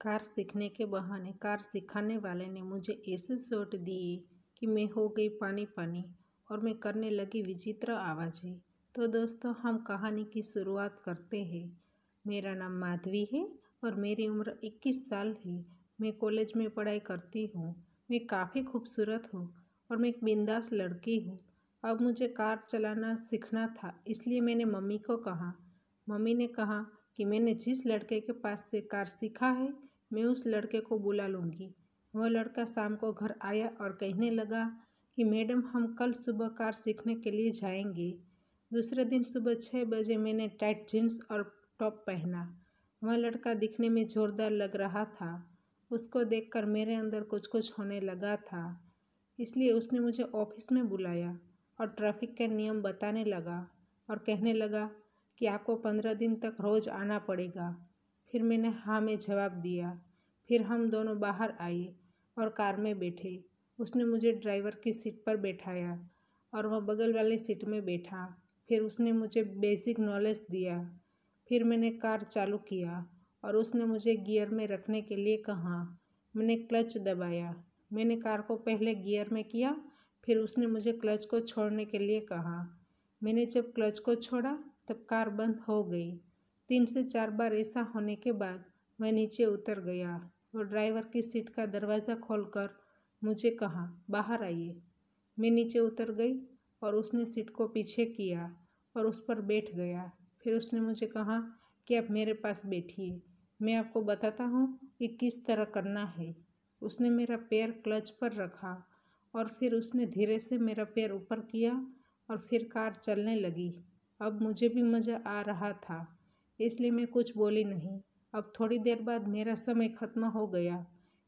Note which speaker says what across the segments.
Speaker 1: Car सीखने के बहाने कार सिखाने वाले ने मुझे ऐसे शॉट दिए कि मैं हो गई पानी पानी और मैं करने लगी विचित्र आवाज़ें। तो दोस्तों, हम कहानी की शुरुआत करते हैं। मेरा नाम माधवी है और मेरी उम्र 21 साल है। मैं कॉलेज में पढ़ाई करती हूँ। मैं काफ़ी खूबसूरत हूँ और मैं एक बिंदास लड़की हूँ। अब मुझे कार चलाना सीखना था, इसलिए मैंने मम्मी को कहा। मम्मी ने कहा कि मैंने जिस लड़के के पास से कार सीखा है, मैं उस लड़के को बुला लूँगी। वह लड़का शाम को घर आया और कहने लगा कि मैडम, हम कल सुबह कार सीखने के लिए जाएंगे। दूसरे दिन सुबह 6 बजे मैंने टाइट जीन्स और टॉप पहना। वह लड़का दिखने में ज़ोरदार लग रहा था। उसको देखकर मेरे अंदर कुछ कुछ होने लगा था। इसलिए उसने मुझे ऑफिस में बुलाया और ट्रैफिक के नियम बताने लगा और कहने लगा कि आपको 15 दिन तक रोज़ आना पड़ेगा। फिर मैंने हाँ में जवाब दिया। फिर हम दोनों बाहर आए और कार में बैठे। उसने मुझे ड्राइवर की सीट पर बैठाया और वह बगल वाली सीट में बैठा। फिर उसने मुझे बेसिक नॉलेज दिया। फिर मैंने कार चालू किया और उसने मुझे गियर में रखने के लिए कहा। मैंने क्लच दबाया। मैंने कार को पहले गियर में किया, फिर उसने मुझे क्लच को छोड़ने के लिए कहा। मैंने जब क्लच को छोड़ा तब कार बंद हो गई। 3 से 4 बार ऐसा होने के बाद मैं नीचे उतर गया और ड्राइवर की सीट का दरवाज़ा खोलकर मुझे कहा, बाहर आइए। मैं नीचे उतर गई और उसने सीट को पीछे किया और उस पर बैठ गया। फिर उसने मुझे कहा कि आप मेरे पास बैठिए, मैं आपको बताता हूँ कि किस तरह करना है। उसने मेरा पैर क्लच पर रखा और फिर उसने धीरे से मेरा पैर ऊपर किया और फिर कार चलने लगी। अब मुझे भी मज़ा आ रहा था, इसलिए मैं कुछ बोली नहीं। अब थोड़ी देर बाद मेरा समय ख़त्म हो गया,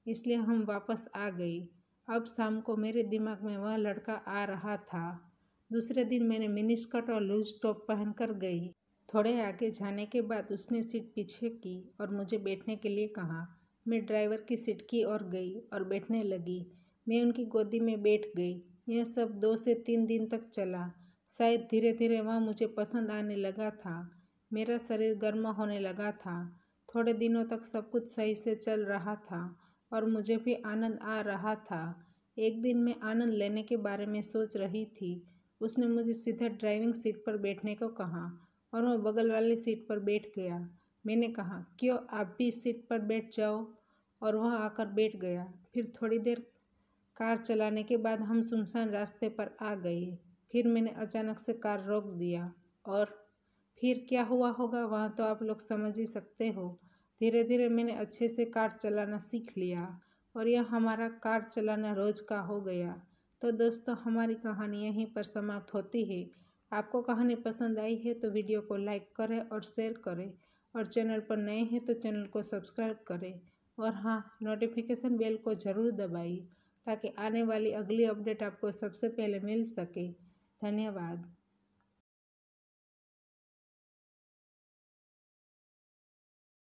Speaker 1: इसलिए हम वापस आ गए। अब शाम को मेरे दिमाग में वह लड़का आ रहा था। दूसरे दिन मैंने मिनी स्कर्ट और लूज टॉप पहनकर गई। थोड़े आगे जाने के बाद उसने सीट पीछे की और मुझे बैठने के लिए कहा। मैं ड्राइवर की सीट की ओर गई और बैठने लगी। मैं उनकी गोदी में बैठ गई। यह सब 2 से 3 दिन तक चला। शायद धीरे धीरे वह मुझे पसंद आने लगा था। मेरा शरीर गर्म होने लगा था। थोड़े दिनों तक सब कुछ सही से चल रहा था और मुझे भी आनंद आ रहा था। एक दिन मैं आनंद लेने के बारे में सोच रही थी। उसने मुझे सीधे ड्राइविंग सीट पर बैठने को कहा और वह बगल वाली सीट पर बैठ गया। मैंने कहा, क्यों आप भी इस सीट पर बैठ जाओ, और वह आकर बैठ गया। फिर थोड़ी देर कार चलाने के बाद हम सुनसान रास्ते पर आ गए। फिर मैंने अचानक से कार रोक दिया और फिर क्या हुआ होगा वहाँ तो आप लोग समझ ही सकते हो। धीरे धीरे मैंने अच्छे से कार चलाना सीख लिया और यह हमारा कार चलाना रोज़ का हो गया। तो दोस्तों, हमारी कहानी यहीं पर समाप्त होती है। आपको कहानी पसंद आई है तो वीडियो को लाइक करें और शेयर करें, और चैनल पर नए हैं तो चैनल को सब्सक्राइब करें, और हाँ, नोटिफिकेशन बेल को ज़रूर दबाइए ताकि आने वाली अगली अपडेट आपको सबसे पहले मिल सके। धन्यवाद।